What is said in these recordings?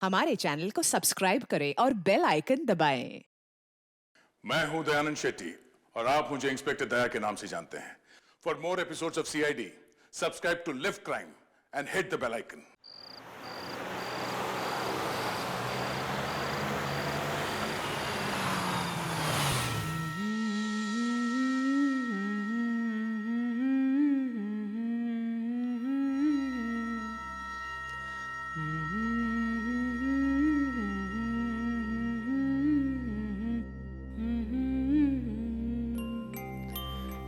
हमारे चैनल को सब्सक्राइब करें और बेल आइकन दबाएं। मैं हूं दयानंद शेट्टी और आप मुझे इंस्पेक्टर दया के नाम से जानते हैं। For more episodes of CID, subscribe to live crime and hit the bell icon.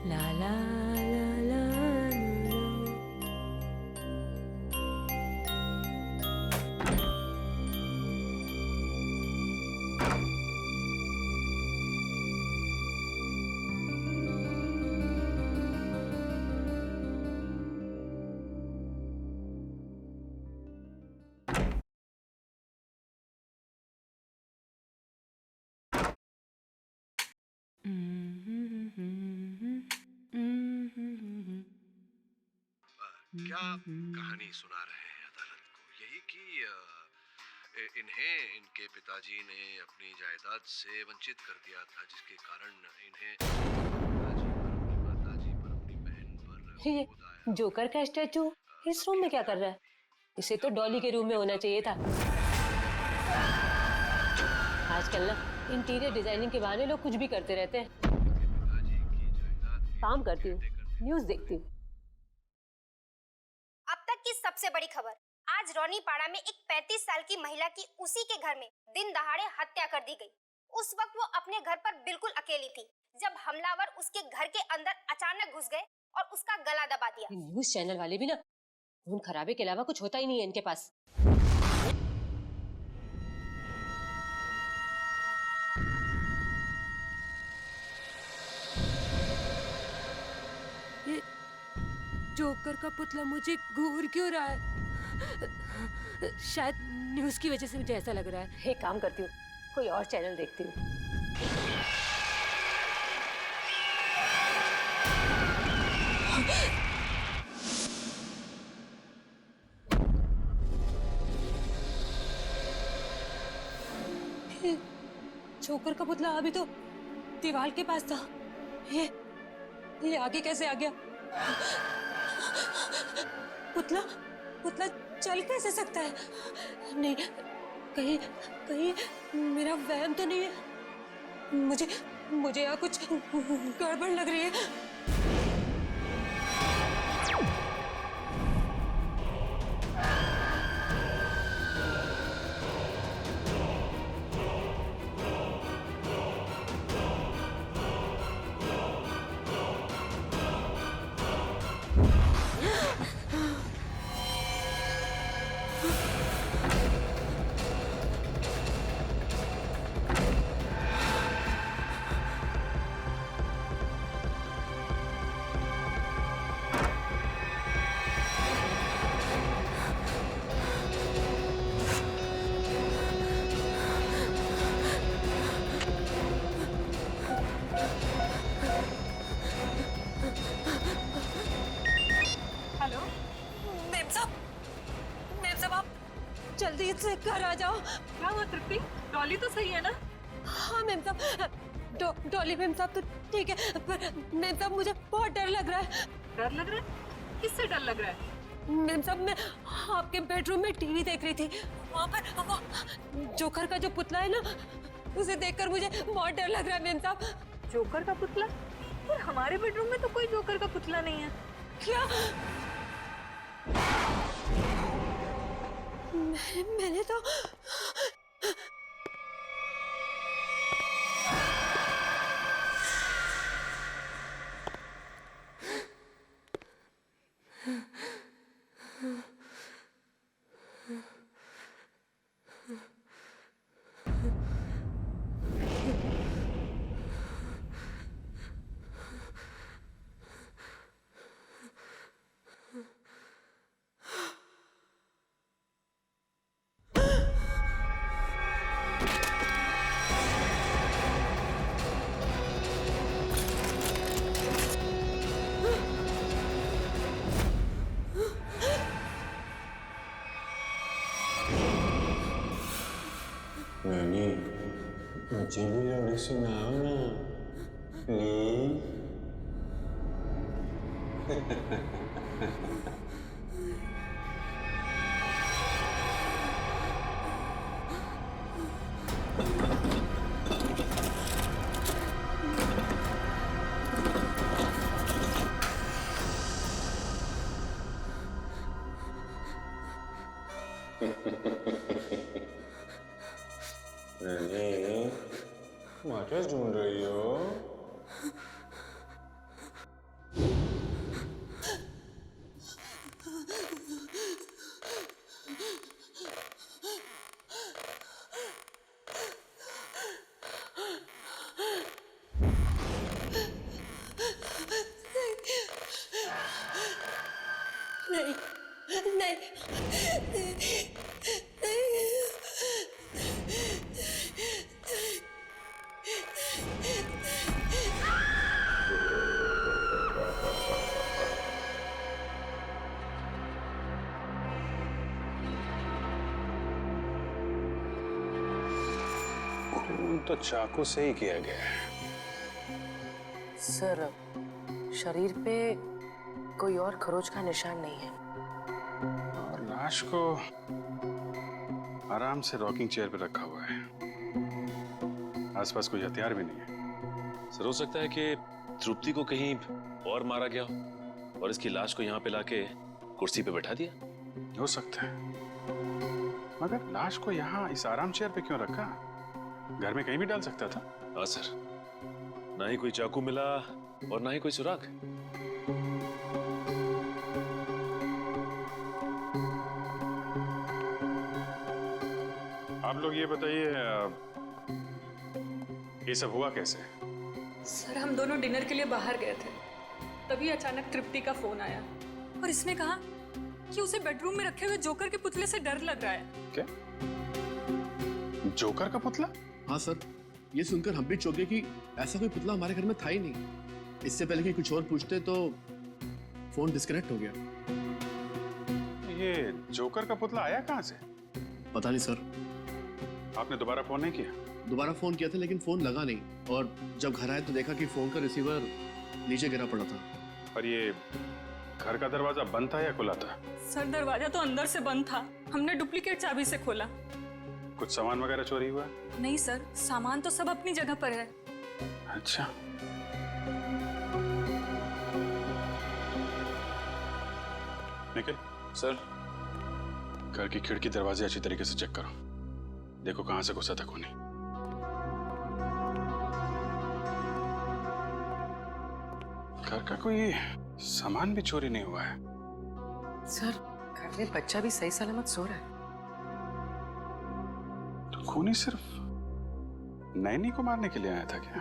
La la la la la. क्या कहानी सुना रहे हैं अदालत को? यही कि इन्हें इनके पिताजी ने अपनी जायदाद से वंचित कर दिया था, जिसके कारण इन्हें माताजी पर अपनी बहन पर ये क्रोध आया। जोकर का स्टैचू इस रूम में क्या कर रहा है? इसे तो डॉली के रूम में होना चाहिए था। आजकल ना इंटीरियर डिजाइनिंग के बहाने लोग कुछ भी करते रहते हैं। पिताजी की जायदाद काम करती हूँ, न्यूज देखती हूँ। अब तक की सबसे बड़ी खबर, आज रोनीपाड़ा में एक 35 साल की महिला की उसी के घर में दिन दहाड़े हत्या कर दी गई। उस वक्त वो अपने घर पर बिल्कुल अकेली थी जब हमलावर उसके घर के अंदर अचानक घुस गए और उसका गला दबा दिया। ये न्यूज चैनल वाले भी ना खून खराबे के अलावा कुछ होता ही नहीं है इनके पास। ये जोकर का पुतला मुझे घूर क्यों रहा है? शायद न्यूज की वजह से मुझे ऐसा लग रहा है। एक काम करती हूँ, कोई और चैनल देखती हूँ। जोकर का पुतला अभी तो दीवार के पास था। ये आगे कैसे आ गया? पुतला पुतला चल कैसे सकता है? नहीं, कहीं कहीं मेरा वहम तो नहीं है। मुझे यहाँ कुछ गड़बड़ लग रही है। हेलो मेम साहब आप जल्दी से घर आ जाओ। क्या हुआ तृप्ति? डॉली तो सही है ना? हाँ मेम साहब, डॉली मेम साहब तो ठीक है, पर मेम साहब मुझे बहुत डर लग रहा है। डर लग रहा है? किससे डर लग रहा है? मेम साहब मैं आपके बेडरूम में टीवी देख रही थी, वहाँ पर वो जोकर का जो पुतला है ना, उसे देखकर मुझे बहुत डर लग रहा है मेम साहब। जोकर का पुतला? पर हमारे बेडरूम में तो कोई जोकर का पुतला नहीं है। क्या? मैंने तो नानी, मुझे भी लोरी सुनाओ ना, प्लीज। नानी, क्या ढूंढ रही हो? नहीं नहीं खून तो चाकू से ही किया गया है। सर, शरीर पे कोई और खरोच का निशान नहीं है। और लाश को आराम से रॉकिंग चेयर पे रखा हुआ है। आसपास कोई हथियार भी नहीं है। सर, हो सकता है कि तृप्ति को कहीं और मारा गया हो और इसकी लाश को यहाँ पे लाके कुर्सी पे बैठा दिया। हो सकता है, मगर लाश को यहाँ इस आराम चेयर पे क्यों रखा? घर में कहीं भी डाल सकता था। हाँ सर, ना ही कोई चाकू मिला और ना ही कोई सुराग। आप लोग ये बताइए, ये सब हुआ कैसे? सर, हम दोनों डिनर के लिए बाहर गए थे, तभी अचानक तृप्ति का फोन आया और इसने कहा कि उसे बेडरूम में रखे हुए जोकर के पुतले से डर लग रहा है। क्या? जोकर का पुतला? हाँ सर, ये सुनकर हम भी चौंक गए कि ऐसा कोई पुतला हमारे घर में था ही नहीं। इससे पहले कि कुछ और पूछते तो फोन डिस्कनेक्ट हो गया। ये जोकर का पुतला आया कहाँ से? पता नहीं सर। आपने दोबारा फोन नहीं किया? दोबारा फोन किया था लेकिन फोन लगा नहीं, और जब घर आए तो देखा कि फोन का रिसीवर नीचे गिरा पड़ा था। और ये घर का दरवाजा बंद था या खुला था? सर, दरवाजा तो अंदर से बंद था, हमने डुप्लीकेट चाबी से खोला। कुछ सामान वगैरह चोरी हुआ? नहीं सर, सामान तो सब अपनी जगह पर है। अच्छा। निखिल सर, घर की खिड़की दरवाजे अच्छी तरीके से चेक करो, देखो कहां से घुसा था खूनी। घर का कोई सामान भी चोरी नहीं हुआ है। सर, घर में बच्चा भी सही सलामत सो रहा है। तो खूनी सिर्फ नैनी को मारने के लिए आया था क्या?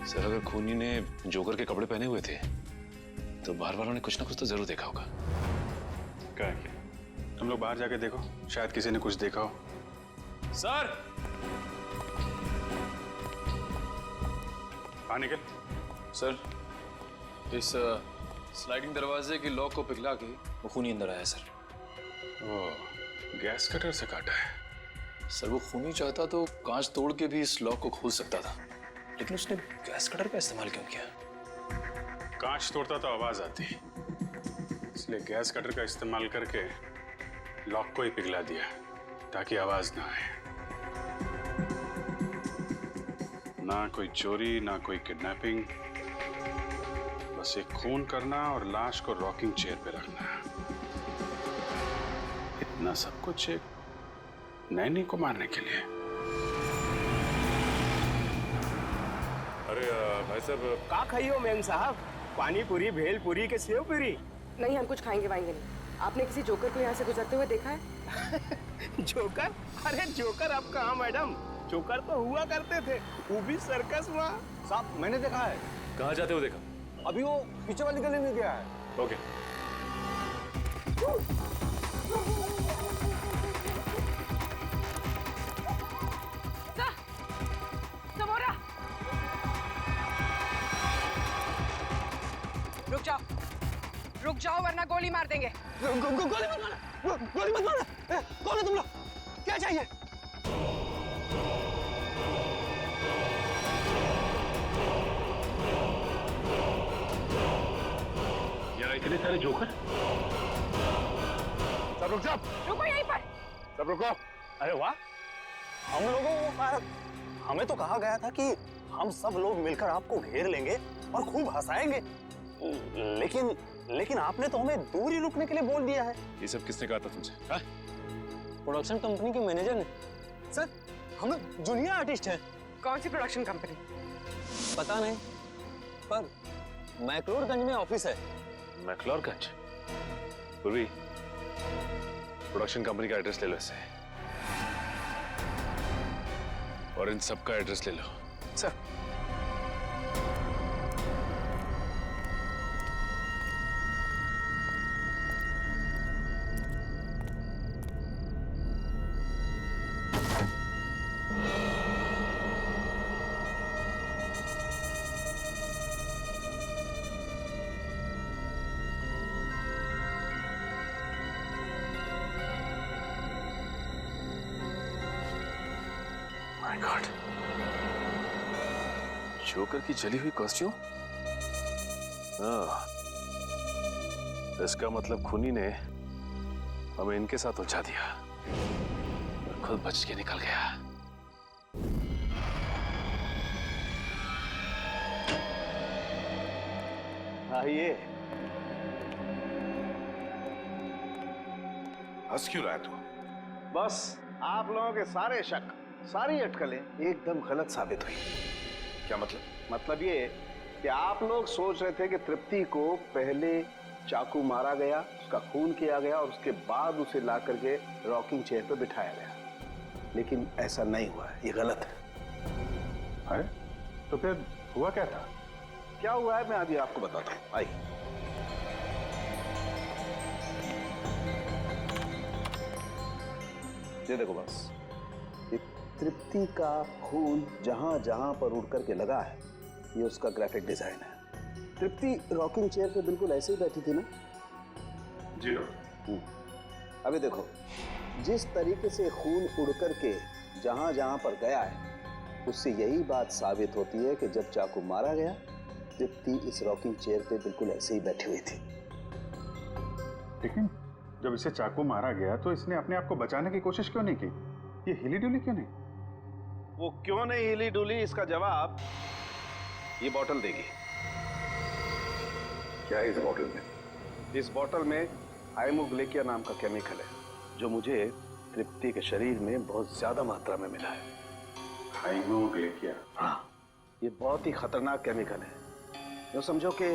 सर, अगर खूनी ने जोकर के कपड़े पहने हुए थे तो बाहर वालों ने कुछ ना कुछ तो जरूर देखा होगा। क्या? तुम लोग बाहर जाके देखो, शायद किसी ने कुछ देखा हो। सर, हाँ निकल। सर, इस स्लाइडिंग दरवाजे की लॉक को पिघला के वो खूनी अंदर आया सर। वो गैस कटर से काटा है। सर, वो खूनी चाहता तो कांच तोड़ के भी इस लॉक को खोल सकता था, लेकिन उसने गैस कटर का इस्तेमाल क्यों किया? कांच तोड़ता तो आवाज आती, इसलिए गैस कटर का इस्तेमाल करके लॉक को ही पिघला दिया ताकि आवाज ना आए। ना कोई चोरी, ना कोई किडनैपिंग, बस एक खून करना और लाश को रॉकिंग चेयर पे रखना। इतना सब कुछ एक नैनी को मारने के लिए। अरे भाई साहब, का खाइयो मैम साहब? पानी पूरी, भेल पूरी के सेव पूरी? नहीं, हम कुछ खाएंगे वाएंगे नहीं। आपने किसी जोकर को यहाँ से गुजरते हुए देखा है? जोकर? अरे जोकर अब कहाँ मैडम, जोकर तो हुआ करते थे, वो भी सर्कस में। साहब, मैंने देखा है। कहाँ जाते हो देखा? अभी वो पीछे वाली गली में गया है। ओके। वरना गोली मार देंगे। गोली मत मारना, गोली मत मारना। कौन है तुम लोग? क्या चाहिए? यहाँ इतने सारे जोकर। सब रुक जाओ। रुको यहीं पर। सब रुको। अरे वाह, हम लोगों को हमें तो कहा गया था कि हम सब लोग मिलकर आपको घेर लेंगे और खूब हंसाएंगे, लेकिन आपने तो हमें दूर ही रुकने के लिए बोल दिया है। ये सब किसने कहा था तुमसे? हाँ? प्रोडक्शन कंपनी के मैनेजर ने। सर, हम जूनियर आर्टिस्ट हैं। कौन सी प्रोडक्शन कंपनी? पता नहीं, पर मैक्लोडगंज में ऑफिस है। मैक्लोडगंज? पूर्वी, प्रोडक्शन कंपनी का एड्रेस ले लो इससे, और इन सब का एड्रेस ले लो। सर, माय गॉड, जोकर की जली हुई कॉस्ट्यूम। हाँ, इसका मतलब खूनी ने हमें इनके साथ उलझा दिया और खुद बच के निकल गया। आइए। हंस क्यों रहा है तू? बस आप लोगों के सारे शक, सारी अटकलें एकदम गलत साबित हुई। क्या मतलब? मतलब ये कि आप लोग सोच रहे थे कि तृप्ति को पहले चाकू मारा गया, उसका खून किया गया और उसके बाद उसे ला करके रॉकिंग चेयर पर बिठाया गया, लेकिन ऐसा नहीं हुआ है, ये गलत है। अरे तो फिर हुआ क्या था? क्या हुआ है मैं अभी आपको बताता हूँ, आइए। ये देखो बस, ये तृप्ति का खून जहां जहां पर उड़ करके लगा है, ये उसका ग्राफिक डिजाइन है। तृप्ति रॉकिंग चेयर पे बिल्कुल ऐसे ही बैठी थी ना? जी डॉक्टर। अभी देखो, जिस तरीके से खून उड़ करके जहां जहां पर गया है, उससे यही बात साबित होती है कि जब चाकू मारा गया, तृप्ति इस रॉकिंग चेयर पे बिल्कुल ऐसे ही बैठी हुई थी। लेकिन जब इसे चाकू मारा गया तो इसने अपने आप को बचाने की कोशिश क्यों नहीं की? ये हिली डुली क्यों नहीं? वो क्यों नहीं हिली डुली, इसका जवाब ये बोतल देगी। क्या है इस बॉटल में? इस बोतल में हाइमोग्लेकिया नाम का केमिकल है, जो मुझे तृप्ति के शरीर में बहुत ज्यादा मात्रा में मिला है। हाइमोग्लेकिया? हाँ, ये बहुत ही खतरनाक केमिकल है। जो समझो कि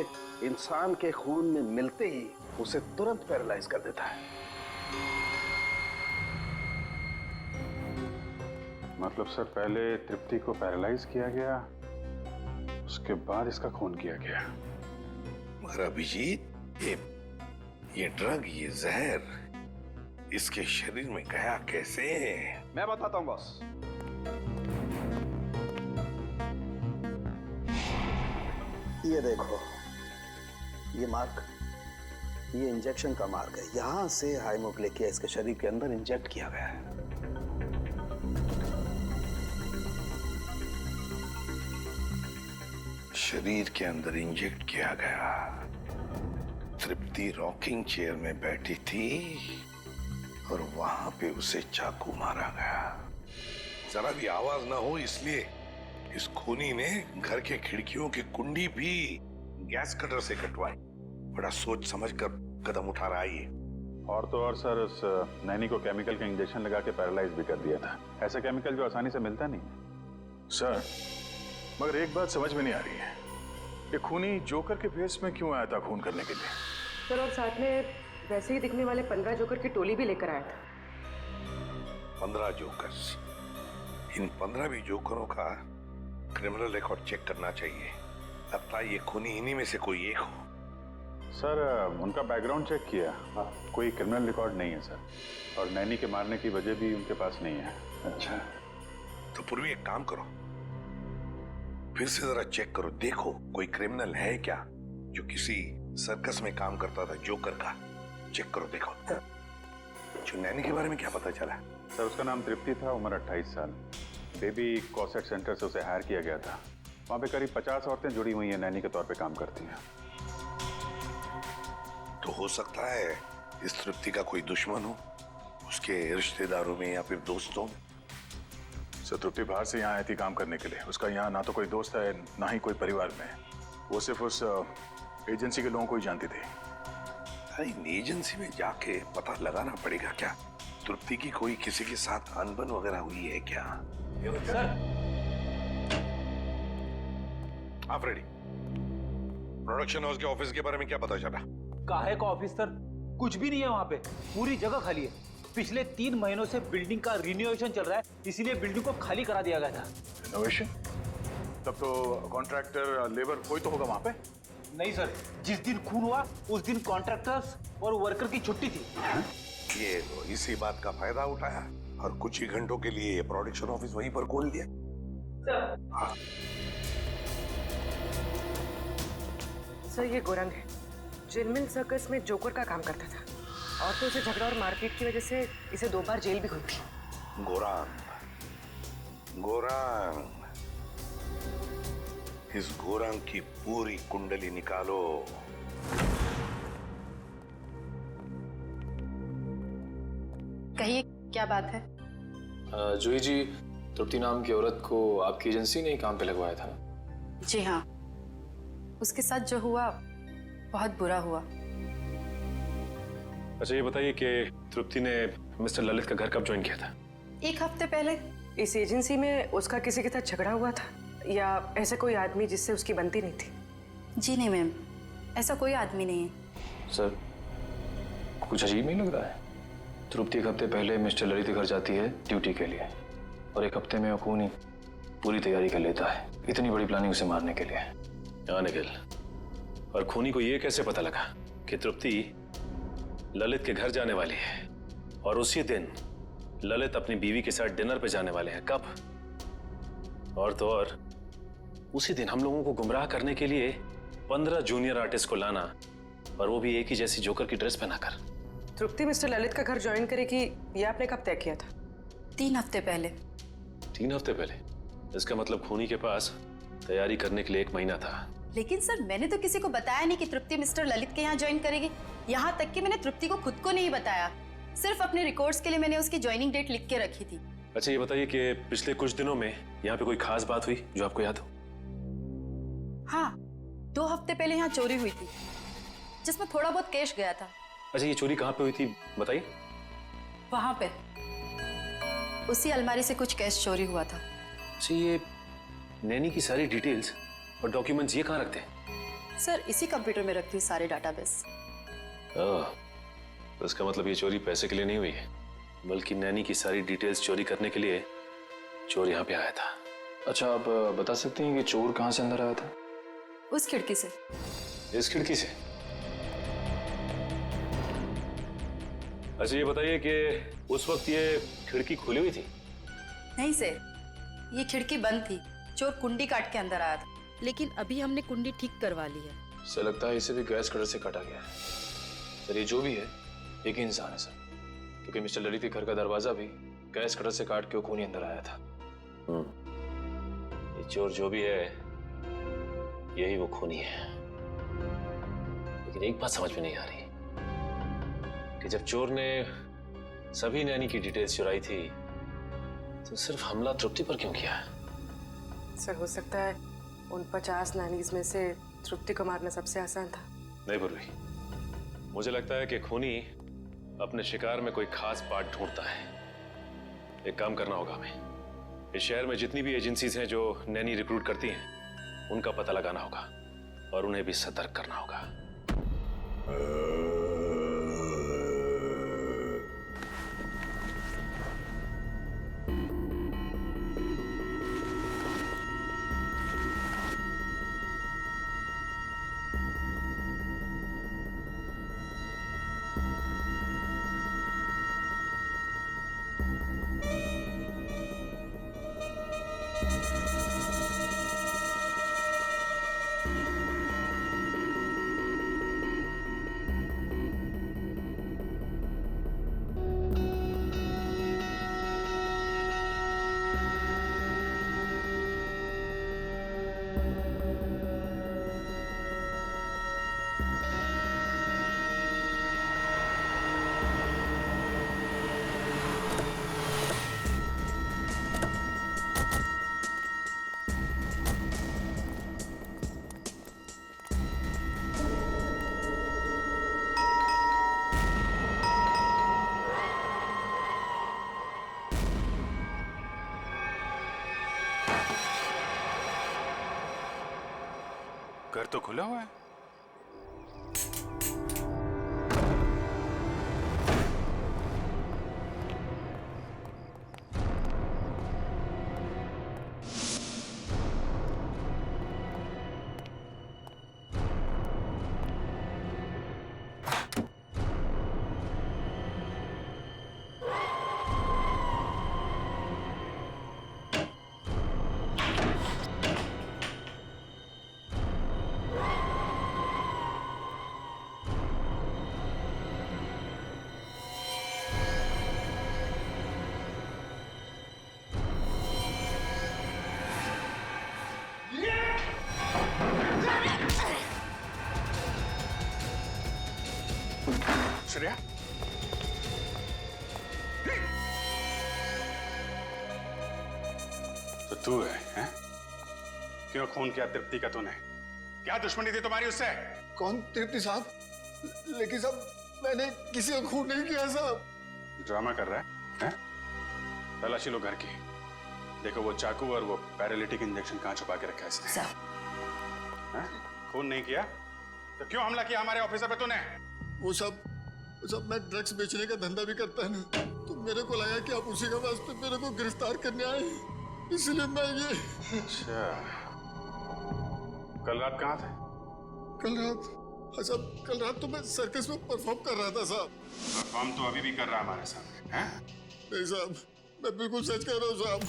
इंसान के खून में मिलते ही उसे तुरंत पैरालाइज कर देता है। मतलब सर, पहले तृप्ति को पैरालाइज किया गया, उसके बाद इसका खून किया गया। मगर अभिजीत, ये ड्रग, ये जहर इसके शरीर में गया कैसे? मैं बताता हूं बॉस। ये देखो, ये मार्क, ये इंजेक्शन का मार्क है। यहां से हाइमोग्लेकिया इसके शरीर के अंदर इंजेक्ट किया गया है। शरीर के अंदर इंजेक्ट किया गया। तृप्ति रॉकिंग चेयर में बैठी थी और वहां पे उसे चाकू मारा गया। जरा भी आवाज ना हो इसलिए इस खूनी ने घर के खिड़कियों की कुंडी भी गैस कटर से कटवाई। बड़ा सोच समझ कर कदम उठा रहा है ये। और तो और सर, उस नैनी को केमिकल का इंजेक्शन लगा के पैरालाइज भी कर दिया था। ऐसा केमिकल जो आसानी से मिलता नहीं। सर, मगर एक बात समझ में नहीं आ रही है, ये खूनी जोकर के भेस में क्यों आया था खून करने के लिए? सर, और साथ में वैसे ही दिखने वाले 15 जोकर की टोली भी लेकर आया था। 15 जोकर्स? इन 15 भी जोकरों का क्रिमिनल रिकॉर्ड चेक करना चाहिए। लगता है ये खूनी इन्हीं में से कोई एक हो। सर, उनका बैकग्राउंड चेक किया, कोई क्रिमिनल रिकॉर्ड नहीं है सर, और नैनी के मारने की वजह भी उनके पास नहीं है। अच्छा, तो पूर्वी एक काम करो, फिर से जरा चेक करो, देखो कोई क्रिमिनल है क्या जो किसी सर्कस में काम करता था, जोकर का। चेक करो, देखो। जो नैनी के बारे में क्या पता चला? सर उसका नाम तृप्ति था, उम्र 28 साल। बेबी कॉसेट सेंटर से उसे हायर किया गया था। वहाँ पे करीब 50 औरतें जुड़ी हुई हैं, नैनी के तौर पे काम करती हैं। तो हो सकता है इस तृप्ति का कोई दुश्मन हो, उसके रिश्तेदारों में या फिर दोस्तों में। सर तृप्ति बाहर से यहाँ आई थी काम करने के लिए। उसका यहाँ ना तो कोई दोस्त है, ना ही कोई परिवार में। वो सिर्फ उस एजेंसी के लोगों को ही जानती थी। अरे इन एजेंसी में जाके पता लगाना पड़ेगा क्या, तृप्ति की कोई किसी के साथ अनबन वगैरह हुई है क्या? सर आप रेडी? प्रोडक्शन हाउस के ऑफिस के बारे में क्या पता चला? काहे का ऑफिस सर? कुछ भी नहीं है वहाँ पे, पूरी जगह खाली है। पिछले 3 महीनों से बिल्डिंग का रिनोवेशन चल रहा है, इसीलिए बिल्डिंग को खाली करा दिया गया था। रिनोवेशन? तब तो कॉन्ट्रैक्टर लेबर कोई तो होगा वहाँ पे? नहीं सर, जिस दिन खून हुआ उस दिन कॉन्ट्रैक्टर्स और वर्कर की छुट्टी थी। ये तो इसी बात का फायदा उठाया और कुछ ही घंटों के लिए ये प्रोडक्शन ऑफिस वहीं पर खोल दिया। हाँ। सर ये गोरंग है, जिनमिल सर्कस में जोकर का काम करता था। और तो उसे झगड़ा और मारपीट की वजह से इसे 2 बार जेल भी हुई थी। गोरांग, गोरांग, इस गोरांग की पूरी कुंडली निकालो। कहिए क्या बात है? जूही जी, तृप्ति नाम की औरत को आपकी एजेंसी ने ही काम पे लगवाया था ना? जी हाँ, उसके साथ जो हुआ बहुत बुरा हुआ। अच्छा ये बताइए कि तृप्ति ने मिस्टर ललित का घर कब ज्वाइन किया था? 1 हफ्ते पहले। इस एजेंसी में उसका किसी के साथ झगड़ा हुआ था या ऐसा कोई आदमी जिससे उसकी बनती नहीं थी? जी नहीं मैम, ऐसा कोई आदमी नहीं है। सर कुछ अजीब नहीं लग रहा है? तृप्ति 1 हफ्ते पहले मिस्टर ललित के घर जाती है ड्यूटी के लिए, और 1 हफ्ते में खूनी पूरी तैयारी कर लेता है, इतनी बड़ी प्लानिंग उसे मारने के लिए। हाँ निखिल, और खूनी को ये कैसे पता लगा कि तृप्ति ललित के घर जाने वाली है, और उसी दिन ललित अपनी बीवी के साथ डिनर पे जाने वाले हैं? कब? और तो और उसी दिन हम लोगों को गुमराह करने के लिए 15 जूनियर आर्टिस्ट को लाना, और वो भी एक ही जैसी जोकर की ड्रेस पहनाकर। तृप्ति मिस्टर ललित का घर ज्वाइन करेगी, ये आपने कब तय किया था? 3 हफ्ते पहले। 3 हफ्ते पहले? इसका मतलब खूनी के पास तैयारी करने के लिए 1 महीना था। लेकिन सर मैंने तो किसी को बताया नहीं कि तृप्ति मिस्टर ललित के यहाँ ज्वाइन करेगी। यहाँ तक कि मैंने तृप्ति को खुद को नहीं बताया, सिर्फ अपने रिकॉर्ड्स के लिए मैंने उसकी ज्वाइनिंग डेट लिख के रखी थी। अच्छा ये बताइए कि पिछले कुछ दिनों में यहाँ पे कोई खास बात हुई जो आपको याद हो? हाँ, 2 हफ्ते पहले यहाँ चोरी हुई थी जिसमें थोड़ा बहुत कैश गया था। अच्छा ये चोरी कहाँ पे हुई थी बताइए? वहां पे उसी अलमारी से कुछ कैश चोरी हुआ था। अच्छा ये नैनी की सारी डिटेल्स और डॉक्यूमेंट्स ये कहाँ रखते हैं? सर इसी कंप्यूटर में रखती हूँ सारे डाटाबेस। तो इसका मतलब ये चोरी पैसे के लिए नहीं हुई है, बल्कि नैनी की सारी डिटेल्स चोरी करने के लिए चोर यहाँ पे आया था। अच्छा आप बता सकते हैं कि चोर कहाँ से अंदर आया था? उस खिड़की से। इस खिड़की से? अच्छा ये बताइए कि उस वक्त ये खिड़की खुली हुई थी? नहीं सर, ये खिड़की बंद थी। चोर कुंडी काट के अंदर आया था, लेकिन अभी हमने कुंडी ठीक करवा ली है। सर लगता है इसे भी गैस कटर से काटा गया है। सर ये जो भी है एक ही इंसान है सर, क्योंकि मिस्टर ललित के घर का दरवाजा भी गैस कटर से काट के वो खूनी अंदर आया था। ये चोर जो भी है यही वो खूनी है। लेकिन एक बात समझ में नहीं आ रही कि जब चोर ने सभी नैनी की डिटेल्स चुराई थी तो सिर्फ हमला तृप्ति पर क्यों किया? सर हो सकता है उन 50 नैनीज में से तृप्ति को मारना सबसे आसान था। नहीं पूर्वी, मुझे लगता है कि खूनी अपने शिकार में कोई खास पार्ट ढूंढता है। एक काम करना होगा हमें, इस शहर में जितनी भी एजेंसीज हैं जो नैनी रिक्रूट करती हैं उनका पता लगाना होगा और उन्हें भी सतर्क करना होगा। घर तो खुला हुआ है। श्रेया, तो तू है, हैं? क्यों खून किया तृप्ति का तूने? क्या दुश्मनी थी तुम्हारी उससे? कौन तृप्ति साहब? लेकिन साहब मैंने किसी का खून नहीं किया साहब। ड्रामा कर रहा है, हैं? तलाशी लो घर की। देखो वो चाकू और वो पैरालिटिक इंजेक्शन कहाँ छुपा के रखा है इसने? हैं? खून नहीं किया तो क्यों हमला किया हमारे ऑफिसर पे तूने? वो सब मैं ड्रग्स बेचने का धंधा भी करता है ना, तो मेरे को लगा कि आप उसी के वास्ते मेरे को गिरफ्तार करने आए, इसलिए मैं ये। अच्छा, कल रात कहाँ थे? कल रात? हाँ साहब, कल रात तो मैं सर्कस में परफॉर्म कर रहा था साहब। परफॉर्म तो अभी भी कर रहा हमारे सामने, हैं? नहीं साहब, मैं बिल्कुल सच कह रहा हूँ साहब।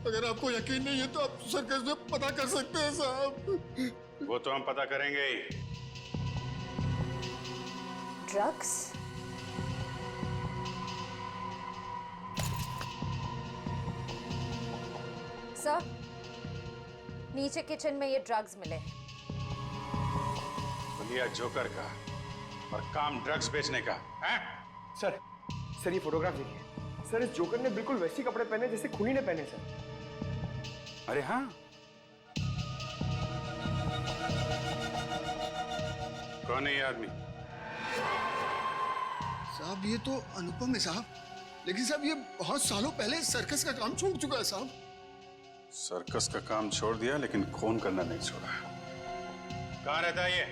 अगर आपको यकीन नहीं है तो आप सर्कस में पता कर सकते हैं साहब। वो तो हम पता करेंगे ही। ड्रग्स? सर, नीचे किचन में ये ड्रग्स मिले। बोलिया जोकर का और काम ड्रग्स बेचने का, हैं? सर ये फोटोग्राफ देखिए। सर, इस जोकर ने बिल्कुल वैसे कपड़े पहने जैसे खूनी ने पहने सर। अरे हाँ, कौन है ये आदमी? साहब ये तो अनुपम है साहब, लेकिन साहब ये बहुत सालों पहले सर्कस का काम छोड़ चुका है साहब। सर्कस का काम छोड़ दिया लेकिन खून करना नहीं छोड़ा। कहाँ रहता है ये?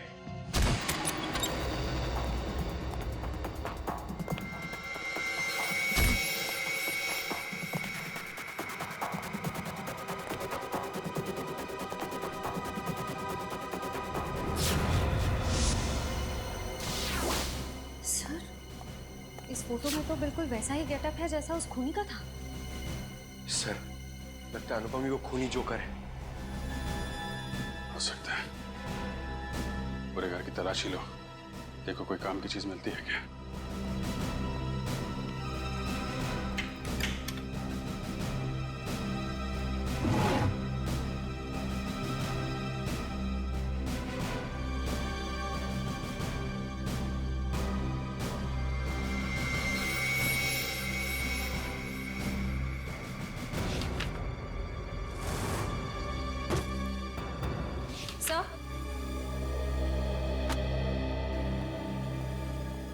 इस फोटो में तो बिल्कुल वैसा ही गेटअप है जैसा उस खूनी का था। सर, लगता है अनुपम ही वो खूनी जोकर है। हो सकता है। पूरे घर की तलाशी लो, देखो कोई काम की चीज मिलती है क्या?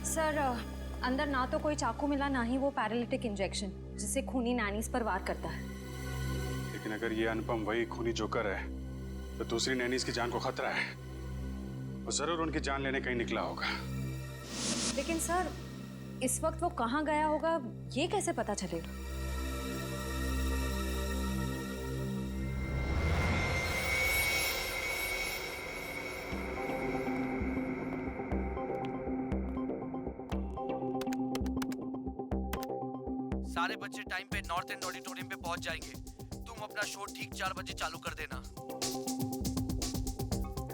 सर, अंदर ना तो कोई चाकू मिला, ना ही वो पैरालिटिक इंजेक्शन जिससे खूनी नैनीज पर वार करता है। लेकिन अगर ये अनुपम वही खूनी जोकर है तो दूसरी नैनीज की जान को खतरा है। वो जरूर उनकी जान लेने कहीं निकला होगा। लेकिन सर, इस वक्त वो कहाँ गया होगा ये कैसे पता चलेगा? सारे बच्चे टाइम पे नॉर्थ एंड ऑडिटोरियम पे पहुंच जाएंगे। तुम अपना शो ठीक 4 बजे चालू कर देना।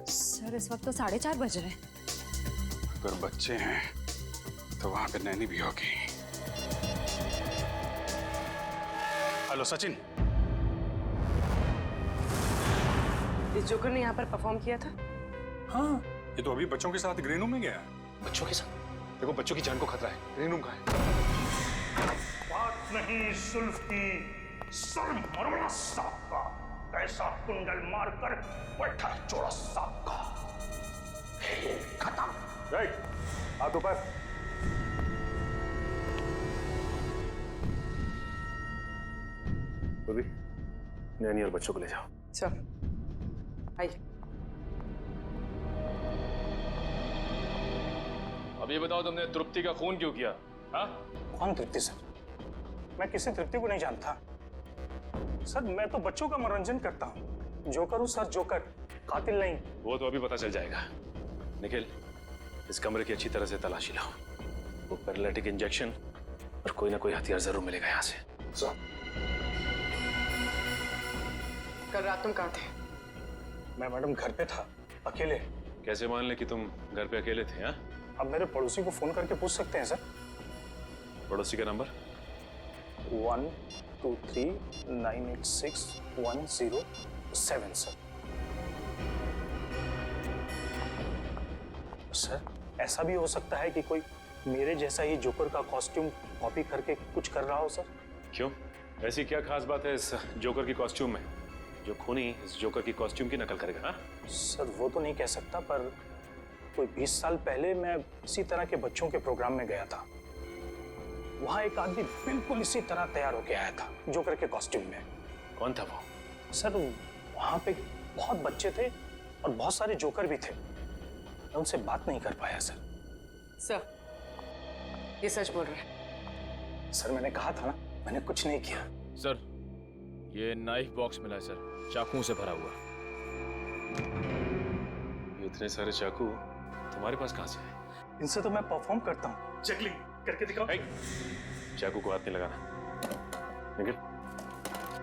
सर, इस वक्त तो 4:30 बज रहे हैं। अगर बच्चे हैं तो वहां पे नैनी भी होगी। हेलो सचिन, इस जोकर ने यहाँ पर परफॉर्म किया था? हाँ, ये तो अभी बच्चों के साथ ग्रीन रूम में गया है। बच्चों के साथ? देखो बच्चों की जान को खतरा है। ग्रीन रूम कहाँ है? बात नहीं सुल्फ की, सर मरोड़ा सांप का, कैसा कुंडल मारकर बैठा चोड़ा सांप का। खेल खत्म। राइट, हाथ ऊपर। नैनी और बच्चों को ले जाओ। चल आइए। अब ये बताओ तुमने तृप्ति का खून क्यों किया? हाँ? कौन तृप्ति सर? मैं किसी तृप्ति को नहीं जानता सर। मैं तो बच्चों का मनोरंजन करता हूँ। जोकर हूँ सर, जोकर, कातिल नहीं। वो तो अभी पता चल जाएगा। निखिल, इस कमरे की अच्छी तरह से तलाशी लाओ। वो पैरालिटिक इंजेक्शन और कोई ना कोई हथियार जरूर मिलेगा यहाँ से। कल रात तुम कहाँ थे? मैं मैडम घर पे था, अकेले। कैसे मान ले कि तुम घर पे अकेले थे? हाँ? अब मेरे पड़ोसी को फोन करके पूछ सकते हैं सर। पड़ोसी का नंबर? 123986107 सर। सर, ऐसा भी हो सकता है कि कोई मेरे जैसा ही जोकर का कॉस्ट्यूम कॉपी करके कुछ कर रहा हो सर। क्यों? ऐसी क्या खास बात है इस जोकर की कॉस्ट्यूम में जो खूनी इस जोकर की कॉस्ट्यूम की नकल करेगा? हाँ? सर, वो तो नहीं कह सकता, पर कोई 20 साल पहले मैं इसी तरह के बच्चों के प्रोग्राम में गया था। वहां एक आदमी बिल्कुल इसी तरह तैयार होके आया था, जोकर के कॉस्ट्यूम में। कौन था वो? सर, वहां पे बहुत बच्चे थे और बहुत सारे जोकर भी थे। मैं उनसे बात नहीं कर पाया सर। सर, ये सच बोल रहे हैं? सर, मैंने कहा था ना, मैंने कुछ नहीं किया। सर, ये नाइफ बॉक्स मिला है सर, चाकुओं से भरा हुआ। ये इतने सारे चाकू तुम्हारे पास कहां से है? इनसे तो मैं परफॉर्म करता हूँ। जगलिंग करके दिखाओ। चाकू को हाथ नहीं लगाना। निखिल,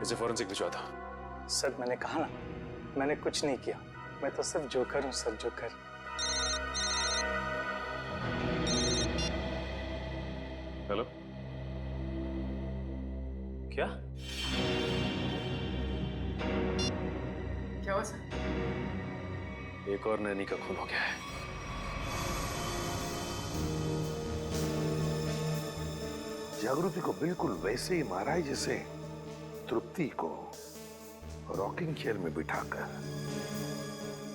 इसे फॉरेंसिक भिजवा दो। सर, मैंने कहा ना, मैंने कुछ नहीं किया। मैं तो सिर्फ जोकर हूँ सर, जोकर। हेलो? क्या? क्या हुआ सर? एक और नैनी का खून हो गया है। जागृति को बिल्कुल वैसे ही मारा है जैसे तृप्ति को रॉकिंग चेयर में बिठाकर।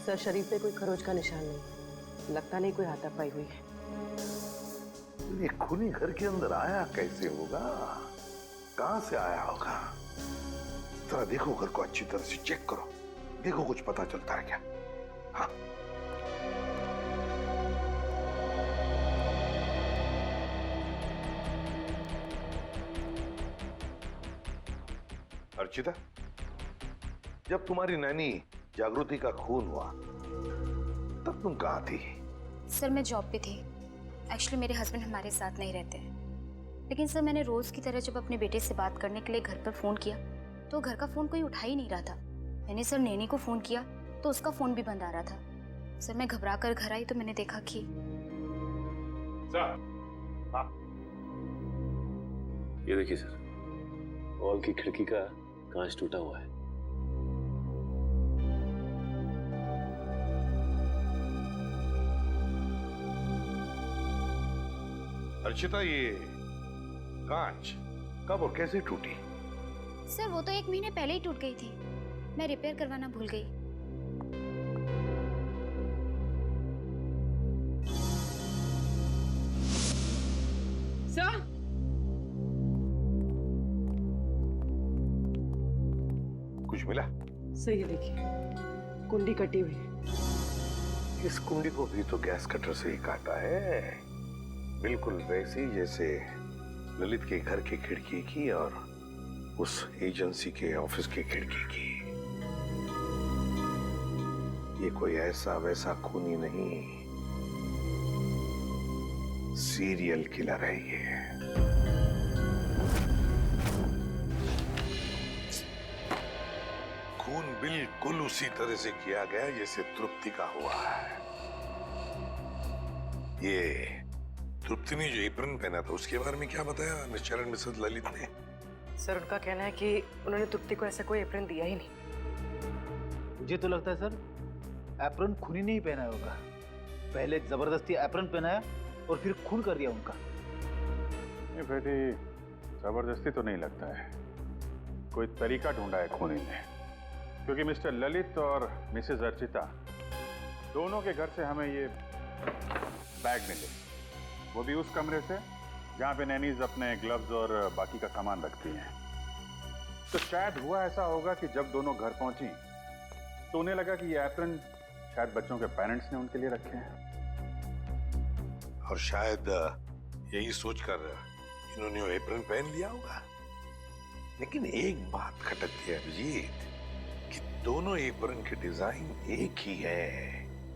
सर, शरीर पे कोई खरोच का निशान नहीं, लगता नहीं कोई हाथापाई हुई है। ये खूनी घर के अंदर आया कैसे होगा? कहां से आया होगा? जरा देखो, घर को अच्छी तरह से चेक करो, देखो कुछ पता चलता है क्या? हाँ। अर्चिता, जब तुम्हारी नैनी जागृति का खून हुआ तब तुम कहाँ थी? सर, मैं जॉब पे थी। एक्चुअली मेरे हस्बैंड हमारे साथ नहीं रहते हैं। लेकिन सर, मैंने रोज की तरह जब अपने बेटे से बात करने के लिए घर पर फोन किया तो घर का फोन कोई उठा ही नहीं रहा था। मैंने सर नैनी को फोन किया तो उसका फोन भी बंद आ रहा था। सर, मैं घबरा कर घर आई तो मैंने देखा कि ये देखिए सर, हॉल की खिड़की का कांच टूटा हुआ है। अर्चिता, ये कांच कब और कैसे टूटी? सर, वो तो 1 महीने पहले ही टूट गई थी। मैं रिपेयर करवाना भूल गई। सर, कुछ मिला? सही है, देखिए कुंडी कटी हुई है। इस कुंडी को भी तो गैस कटर से ही काटा है, बिल्कुल वैसे ही जैसे ललित के घर की खिड़की की और उस एजेंसी के ऑफिस की खिड़की की। ये कोई ऐसा वैसा खूनी नहीं, सीरियल किलर है ये। खून बिल्कुल उसी तरह से किया गया जैसे तृप्ति का हुआ है। ये तृप्ति ने जो एप्रन पहना था उसके बारे में क्या बताया मिस्टर एंड मिसेस ललित ने? सर, उनका कहना है कि उन्होंने तृप्ति को ऐसा कोई एप्रन दिया ही नहीं। मुझे तो लगता है सर, एप्रन खूनी नहीं पहनाया होगा। पहले जबरदस्ती एप्रन पहनाया और फिर खून कर दिया उनका। नहीं बेटी, जबरदस्ती तो नहीं लगता है, कोई तरीका ढूंढा है खूनी ने। क्योंकि मिस्टर ललित और मिसेस अर्चिता दोनों के घर से हमें ये बैग मिले, वो भी उस कमरे से जहाँ पे नैनीज अपने ग्लव्स और बाकी का सामान रखती हैं। तो शायद हुआ ऐसा होगा कि जब दोनों घर पहुंची तो उन्हें लगा कि ये एप्रन शायद बच्चों के पेरेंट्स ने उनके लिए रखे हैं। और शायद यही सोचकर इन्होंने वो एप्रन पहन लिया होगा। लेकिन एक बात खटकती है अभिजीत कि दोनों एप्रन के डिजाइन एक ही है।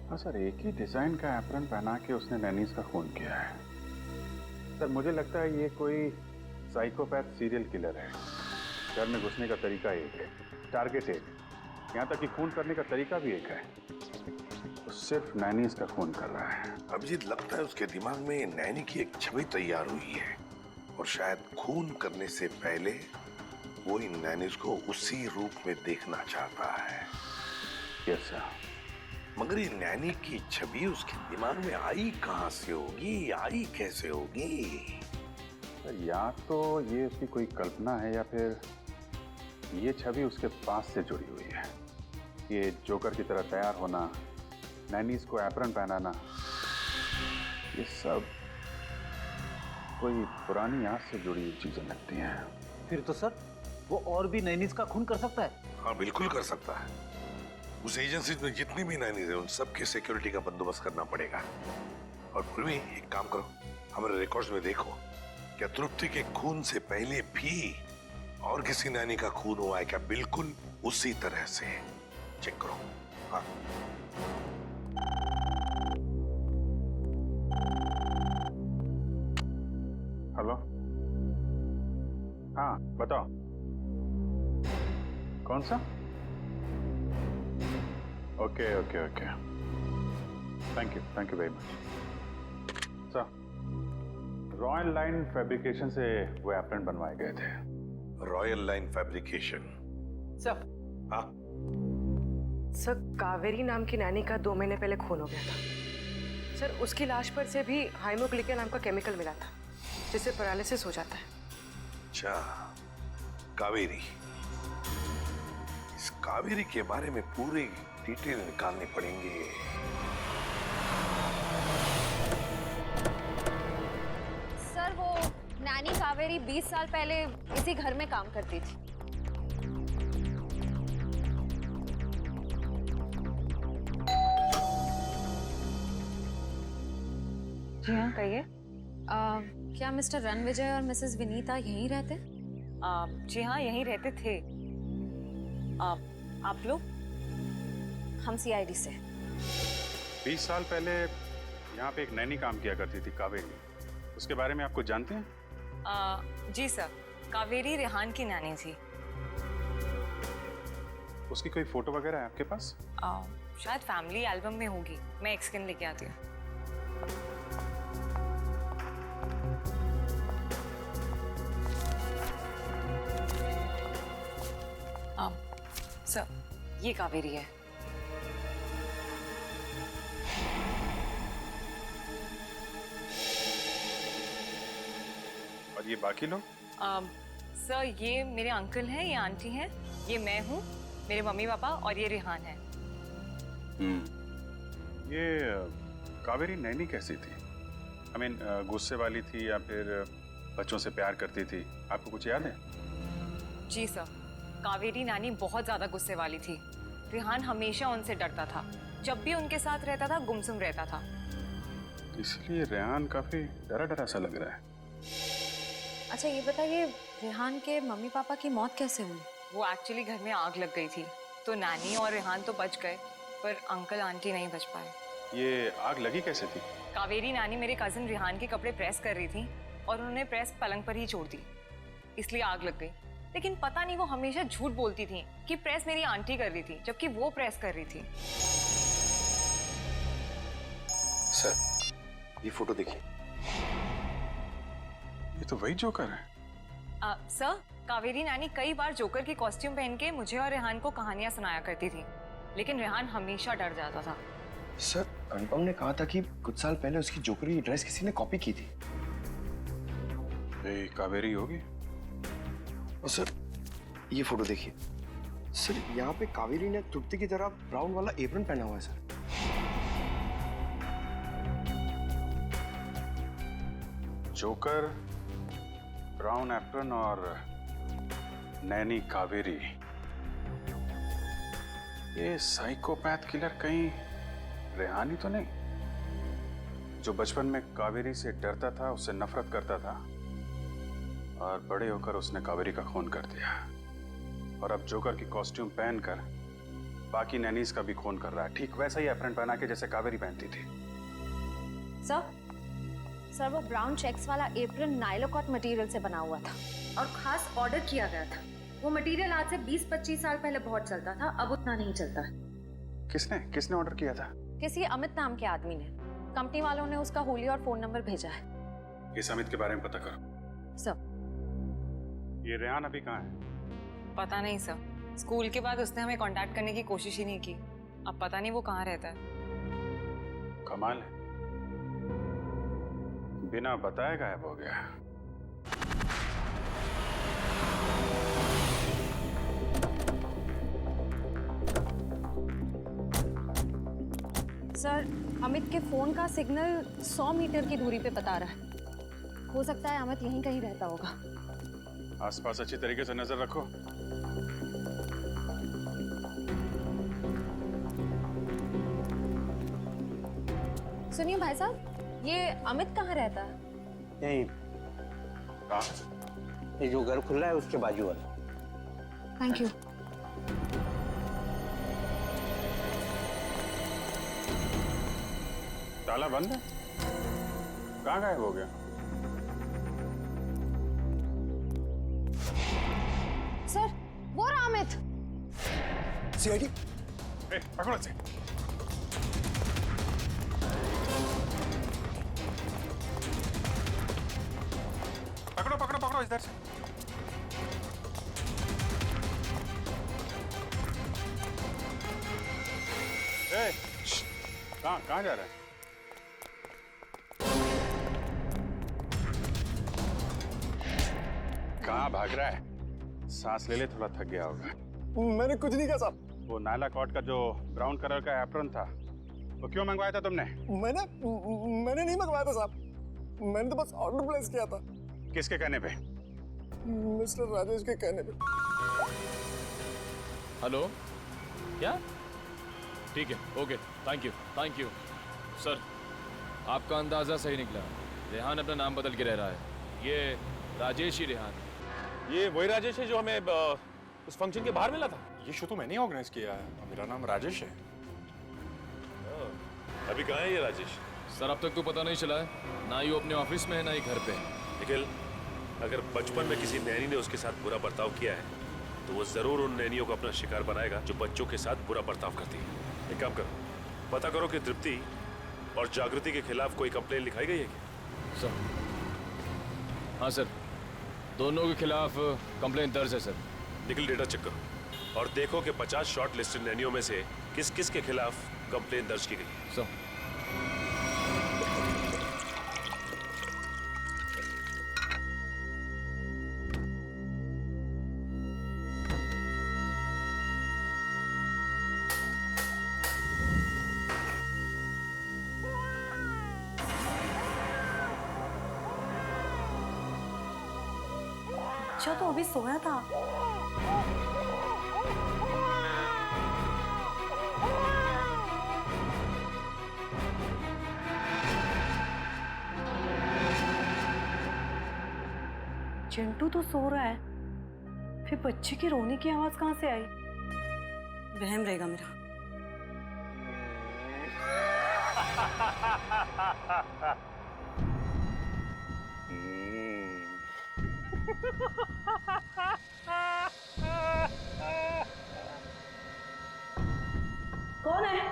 हाँ सर, एक ही डिजाइन का एप्रन पहना के उसने नैनीज का खून किया है। सर मुझे लगता है ये कोई साइकोपैथ सीरियल किलर है। घर में घुसने का तरीका एक है, टारगेट एक, यहाँ तक कि खून करने का तरीका भी एक है। तो सिर्फ नैनीज का खून कर रहा है। अभिजीत, लगता है उसके दिमाग में नैनी की एक छवि तैयार हुई है और शायद खून करने से पहले वो इन नैनीज को उसी रूप में देखना चाहता है। Yes sir. मगर ये नैनी की छवि उसके दिमाग में आई कहां से होगी, आई कैसे होगी? या तो ये उसकी कोई कल्पना है या फिर ये छवि उसके पास से जुड़ी हुई है। ये जोकर की तरह तैयार होना, नैनीज को एप्रन पहनाना, ये सब कोई पुरानी याद से जुड़ी हुई चीजें लगती हैं। फिर तो सर वो और भी नैनीज का खून कर सकता है। हाँ बिल्कुल कर सकता है। उस एजेंसी में जितनी भी नैनीज है उन सबके सिक्योरिटी का बंदोबस्त करना पड़ेगा। और फिर भी एक काम करो, हमारे रिकॉर्ड्स में देखो क्या तृप्ति के खून से पहले भी और किसी नैनी का खून हुआ है क्या? बिल्कुल उसी तरह से चेक करो। हाँ हेलो, हाँ बताओ, कौन सा? Okay okay okay, thank you very much sir. Royal line fabrication से वो एप्रन बनवाए गए थे। Royal line fabrication? सर। हाँ सर, कावेरी नाम की नैनी का 2 महीने पहले खून हो गया था सर। उसकी लाश पर से भी हाइमोग्लिका नाम का केमिकल मिला था जिससे पैरालिसिस हो जाता है। अच्छा, कावेरी। इस कावेरी के बारे में पूरी डिटेल निकालनी पड़ेंगे। सर वो नैनी कावेरी 20 साल पहले इसी घर में काम करती थी। जी हाँ कहिए। क्या मिस्टर रणविजय और मिसेस विनीता यहीं रहते? जी हाँ यहीं रहते थे। आप लोग? हम सीआईडी से। 20 साल पहले यहाँ पे एक नैनी काम किया करती थी, कावेरी। उसके बारे में आप कुछ जानते हैं? जी सर, कावेरी रेहान की नैनी थी। उसकी कोई फोटो वगैरह है आपके पास? शायद फैमिली एल्बम में होगी, मैं एक स्कैन लेके आती हूँ। सर ये कावेरी है। और ये बाकी लोग? सर ये मेरे अंकल हैं, ये आंटी हैं, ये मैं हूँ, मेरे मम्मी पापा और ये रेहान है। ये कावेरी नैनी कैसी थी? I mean, गुस्से वाली थी या फिर बच्चों से प्यार करती थी? आपको कुछ याद है? जी सर, कावेरी नानी बहुत ज्यादा गुस्से वाली थी। रेहान हमेशा उनसे डरता था, जब भी उनके साथ रहता था गुमसुम रहता था। इसलिए रेहान काफी डरा डरा सा लग रहा है। अच्छा ये बताइए, रेहान के मम्मी पापा की मौत कैसे हुई? वो एक्चुअली घर में आग लग गई थी, तो नानी और रेहान तो बच गए, पर अंकल आंटी नहीं बच पाए। ये आग लगी कैसे थी? कावेरी नानी मेरे कजिन रेहान के कपड़े प्रेस कर रही थी और उन्होंने प्रेस पलंग पर ही छोड़ दी, इसलिए आग लग गई। लेकिन पता नहीं वो हमेशा झूठ बोलती थी कि प्रेस मेरी आंटी कर रही थी, जबकि वो प्रेस कर रही थी। सर ये फोटो देखिए। ये तो वही जोकर है। सर, कावेरी नानी कई बार जोकर की कॉस्ट्यूम पहन के मुझे और रेहान को कहानियां सुनाया करती थी, लेकिन रेहान हमेशा डर जाता था। सर अनुपम ने कहा था कि कुछ साल पहले उसकी जोकर की ड्रेस किसी ने कॉपी की थी। ये कावेरी होगी। और सर ये फोटो देखिए। सर यहाँ पे कावेरी ने तृप्ति की तरह ब्राउन वाला एप्रन पहना हुआ है सर। जोकर, ब्राउन एप्रन और नैनी कावेरी। ये साइकोपैथ किलर कहीं रेहानी तो नहीं? जो बचपन में कावेरी से डरता था, उससे नफरत करता था, और बड़े होकर उसने कावेरी का खून कर दिया। और अब जोकर की कॉस्ट्यूम पहनकर बाकी नैनीज का भी खून कर रहा है, ठीक वैसा ही एप्रन पहना के जैसे कावेरी पहनती थी। सर वो ब्राउन चेक्स वाला एप्रन नाइलोकॉट मटेरियल से बना हुआ था और खास ऑर्डर किया गया था। वो मटेरियल आज से 20-25 साल पहले बहुत चलता था, अब उतना नहीं चलता है। किसने ऑर्डर किया था? किसी अमित नाम के आदमी ने। कंपनी वालों ने उसका हुलिया और फोन नंबर भेजा है। इस अमित के बारे में पता करो। सर ये रेहान अभी कहाँ है? पता नहीं सर, स्कूल के बाद उसने हमें कांटेक्ट करने की कोशिश ही नहीं की। अब पता नहीं वो कहाँ रहता है। कमाल है, बिना बताए गायब हो गया। सर अमित के फोन का सिग्नल 100 मीटर की दूरी पे बता रहा है। हो सकता है अमित यहीं कहीं रहता होगा। आसपास अच्छी तरीके से नजर रखो। सुनिए भाई साहब, ये अमित कहाँ रहता है? यहीं। ये जो घर खुला है उसके बाजू वाला। Thank you. ताला बंद है? कहाँ गायब हो गया? सर वो रहा अमित। सीआईडी पकड़ो से। पकड़ो इधर से। कहाँ जा रहा है? कहाँ भाग रहा है? सांस ले ले, थोड़ा थक गया होगा। मैंने कुछ नहीं कहा साहब। वो नायला कॉट का जो ब्राउन कलर का एप्रन था, वो क्यों मंगवाया था तुमने? मैंने नहीं मंगवाया था साहब। मैंने तो बस ऑर्डर प्लेस किया था। किसके कहने पे? मिस्टर राजेश के कहने पे। हेलो, क्या? ठीक है, ओके, थैंक यू सर। आपका अंदाजा सही निकला। रेहान अपना नाम बदल के रह रहा है। ये राजेश ही रेहान। ये वही राजेश है जो हमें उस फंक्शन के बाहर मिला था। ये शो तो मैंने ऑर्गेनाइज किया है, मेरा नाम राजेश है। अभी कहाँ है ये राजेश? सर अब तक तो पता नहीं चला है, ना ही वो अपने ऑफिस में है ना ही घर पे है। निखिल, अगर बचपन में किसी नैनी ने उसके साथ बुरा बर्ताव किया है तो वो जरूर उन नैनियों को अपना शिकार बनाएगा जो बच्चों के साथ बुरा बर्ताव करती है। एक काम करो, पता करो कि तृप्ति और जागृति के खिलाफ कोई कंप्लेन लिखाई गई है क्या? सर हाँ सर, दोनों के खिलाफ कंप्लेन दर्ज है सर। निखिल, डेटा चेक करो और देखो कि 50 शॉर्ट लिस्टेड नैनियों में से किस किस के खिलाफ कंप्लेन दर्ज की गई। सर बच्चा तो अभी सोया था। चिंटू तो सो रहा है, फिर बच्चे की रोने की आवाज कहाँ से आई? वहम रहेगा मेरा। कौन है?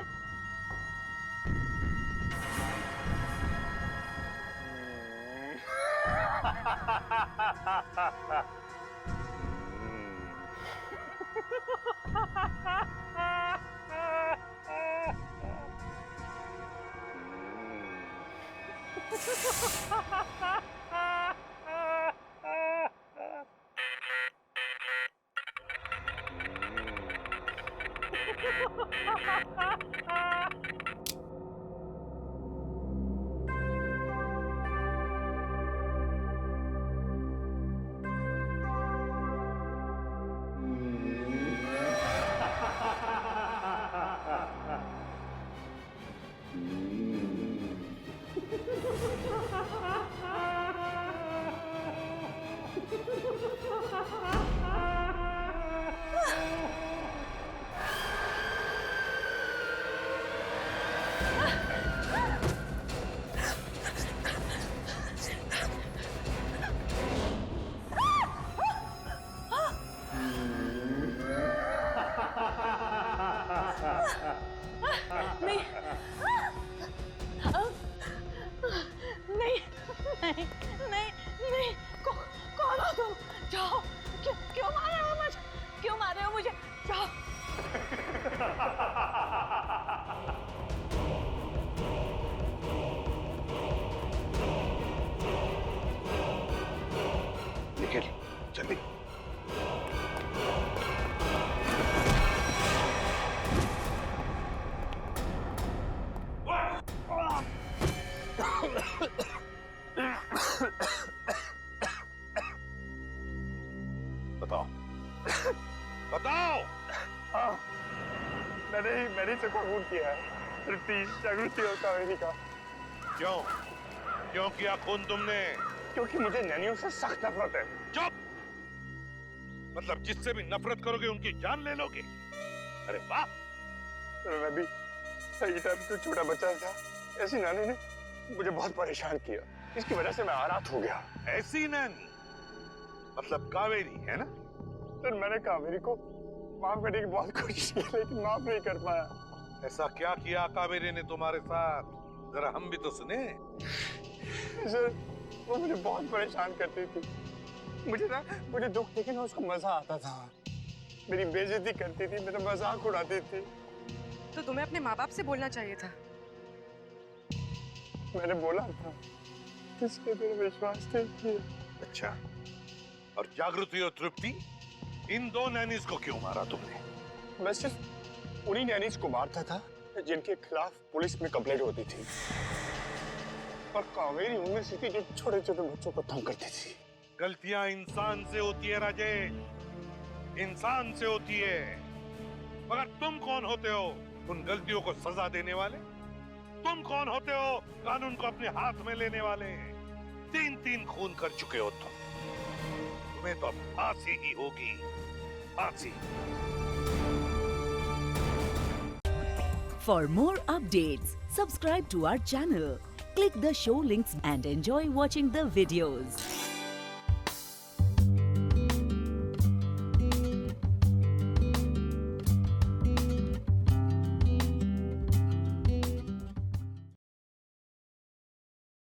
निखिल जल्दी। बताओ बताओ। मैंने सबको खून किया है, तृप्ति, जागृति और कावेरी का। क्यों क्यों किया खून तुमने? क्योंकि मुझे नैनियों से सख्त नफरत है। चुप। मतलब जिससे भी नफरत करोगे उनकी जान ले लोगे? अरे वाह। मैं भी सही टाइम पे छोटा बच्चा था, ऐसी नानी ने मुझे बहुत परेशान किया, इसकी वजह से मैं आरात हो गया। ऐसी नानी मतलब कावेरी है ना? सर मैंने कावेरी को माफ करने की बहुत कोशिश की, लेकिन माफ नहीं कर पाया। ऐसा क्या किया कावेरी ने तुम्हारे साथ? जरा हम भी तो सुने। सर वो मुझे बहुत परेशान करती थी। मुझे दुख देखे ना उसको मजा आता था। मेरी बेइज्जती करती थी, मेरा मजाक उड़ाती थी। तो तुम्हें अपने माँ बाप से बोलना चाहिए था। मैंने बोला था, इसके मेरा विश्वास नहीं किया। अच्छा, और जागृति और तृप्ति, इन दो नैनीज को क्यों मारा तुमने? मैं सिर्फ उन्हीं नैनीज को मारता था जिनके खिलाफ पुलिस में कंप्लेंट होती थी, और कावेरी उनमें से थी जो छोटे छोटे बच्चों को तंग करती थी। गलतियां इंसान से होती है राजेश, इंसान से होती है। मगर तुम कौन होते हो उन गलतियों को सजा देने वाले? तुम कौन होते हो कानून को अपने हाथ में लेने वाले? 3 खून कर चुके हो तुम, तुम्हें तो फांसी ही होगी, फांसी। For more updates, subscribe to our channel, click the show links and enjoy watching the videos.